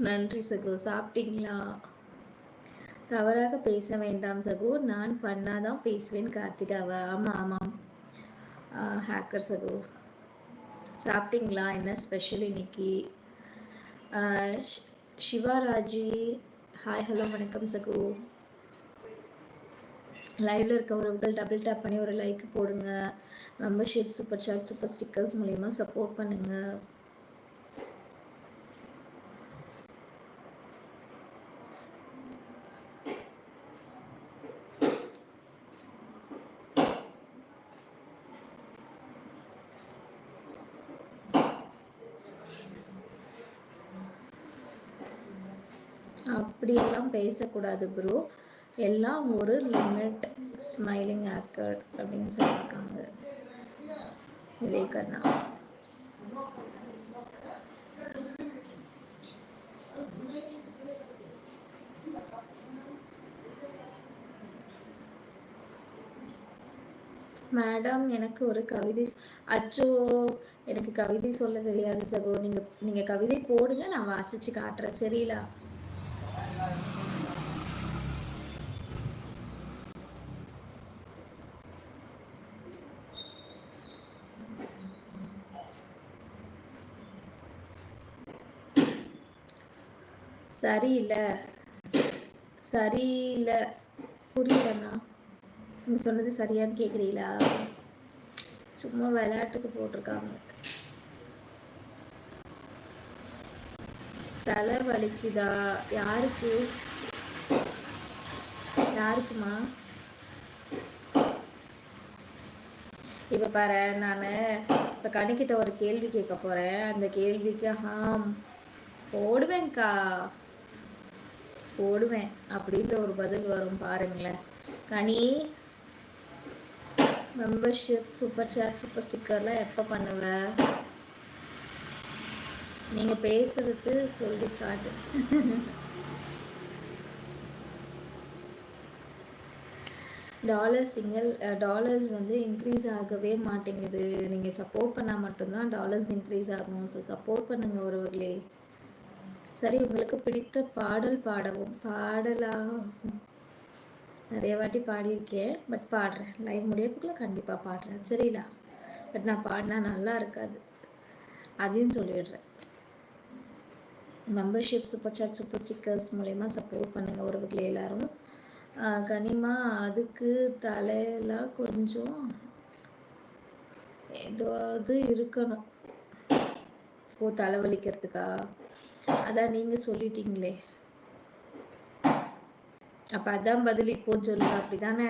நன்றி சகோ. சாப்பிட்டீங்களா? தவறாக பேச வேண்டாம் சகோ. நான் ஃபன்னாக தான் பேசுவேன் கார்த்திகாவை. ஆமாம் ஆமாம். ஹேக்கர் சகோ. சாப்பிட்டீங்களா? என்ன ஸ்பெஷல் இன்னைக்கு? சிவாராஜி ஹாய் ஹலோ வணக்கம் சகோ. லைவ்ல இருக்க உறவுகள் டபுள் டேப் பண்ணி ஒரு லைக் போடுங்க. Membership, super chat, super stickers மூலயமா சப்போர்ட் பண்ணுங்க. அப்படியெல்லாம் பேசக்கூடாது ப்ரோ. எல்லாம் ஒரு லிமிட். ஸ்மைலிங் ஆக்கர் அப்படின்னு சொல்லியிருக்காங்க விவேகண்ணா. மேடம் எனக்கு ஒரு கவிதை. அச்சோ, எனக்கு கவிதை சொல்ல தெரியாது சகோ. நீங்க கவிதை போடுங்க, நான் வாசிச்சு காட்டுறேன். சரிங்களா? சரியில்லை சரியில்லை புரியலண்ணா. நீங்க சொன்னது சரியான்னு கேக்குறீங்களா? சும்மா விளையாட்டுக்கு போட்டிருக்காங்க. தலை வலிக்குதா? யாருக்கு யாருக்குமா? இப்போ பாரு, நான் இப்போ கணிக்கிட்ட ஒரு கேள்வி கேட்க போகிறேன். அந்த கேள்விக்கு போடுவேன்க்கா போடுவேன் அப்படின்ற ஒரு பதில் வரும் பாருங்களேன். கனி மெம்பர்ஷிப், சூப்பர் சாட், சூப்பர் ஸ்டிக்கர்லாம் எப்போ பண்ணுவ? நீங்கள் பேசுறதுக்கு சொல்லி காட்டு. டாலர்ஸ் வந்து இன்க்ரீஸ் ஆகவே மாட்டேங்குது. நீங்கள் சப்போர்ட் பண்ணால் மட்டும்தான் டாலர்ஸ் இன்க்ரீஸ் ஆகும். ஸோ சப்போர்ட் பண்ணுங்கள் ஒருவர்களே. சரி, உங்களுக்கு பிடித்த பாடல் பாடவும். பாடலா நிறைய வாட்டி பாடியிருக்கேன், பட் பாடுறேன். லைவ் முடியறதுக்குள்ள கண்டிப்பாக பாடுறேன். சரிங்களா? பட் நான் பாடினா நல்லா இருக்காது, அதையும் சொல்லிடுறேன். Membership, super chat, super stickers மூலயமா சப்போர்ட் பண்ணுங்கள் ஒருவர்களே எல்லாரும். கனிமா அதுக்கு தலையெல்லாம் கொஞ்சம் ஏதாவது இருக்கணும். தலைவலிக்கிறதுக்கா? அதான் நீங்கள் சொல்லிட்டீங்களே, அப்போ அதான் பதில். இப்போ சொல்லுங்க, அப்படிதானே?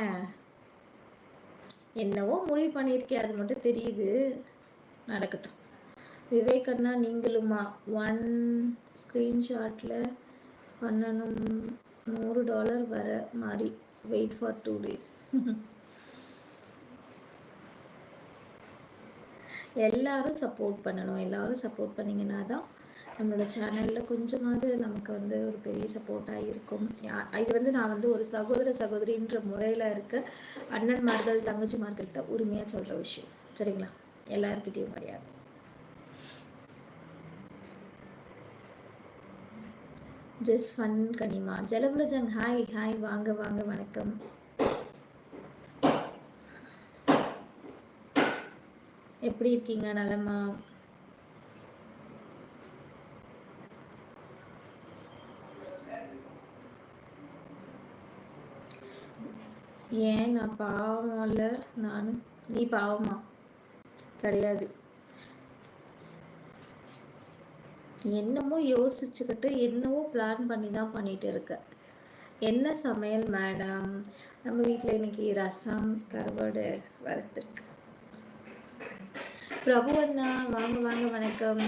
என்னவோ முடிவு பண்ணியிருக்கேன், அது மட்டும் தெரியுது. நடக்கட்டும். விவேகண்ணா நீங்களுமா? 1 ஸ்க்ரீன்ஷாட்டில் பண்ணணும். $100 வர மாதிரி. Wait for 2 days. எல்லாரும் சப்போர்ட் பண்ணணும். எல்லாரும் சப்போர்ட் பண்ணிங்கன்னா தான் நம்மளோட சேனலில் கொஞ்சமாவது நமக்கு வந்து ஒரு பெரிய சப்போர்ட்டாக இருக்கும். இது வந்து நான் வந்து ஒரு சகோதரின்ற முறையில் இருக்க அண்ணன்மார்கள் தங்கச்சிமார்கள்ட்ட உரிமையாக சொல்கிற விஷயம். சரிங்களா? எல்லாருக்கிட்டையும் கிடையாது. ஜஸ்ட் ஃபன் கனிமா. ஜலபுலஜங் ஹாய் ஹாய், வாங்க வாங்க, வணக்கம். எப்படி இருக்கீங்க? நலமா? ஏன் நான் பாவம் இல்லை? நானும். நீ பாவமா? கிடையாது. என்னமோ யோசிச்சுக்கிட்டு என்னவோ பிளான் பண்ணி தான் பண்ணிட்டு இருக்க. என்ன சமையல் மேடம்? நம்ம வீட்டில் இன்னைக்கு ரசம், கருவாடு வறுத்துருக்கு. பிரபு அண்ணா வாங்க வாங்க, வணக்கம்.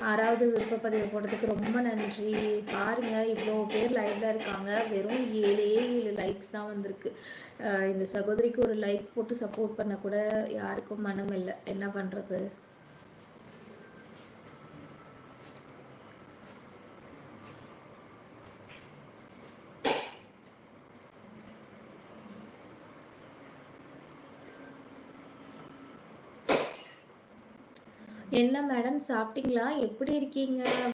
6வது விருப்பப்பதிவு போட்டதுக்கு ரொம்ப நன்றி. பாருங்க, இவ்வளோ பேர் லைவ்ல இருக்காங்க, வெறும் 7 லைக்ஸ் தான் வந்திருக்கு. இந்த சகோதரிக்கு ஒரு லைக் போட்டு சப்போர்ட் பண்ண கூட யாருக்கும் மனம் இல்லை. என்ன பண்றது? என்ன மேடம் சாப்பிட்டீங்களா? எப்படி இருக்கீங்க?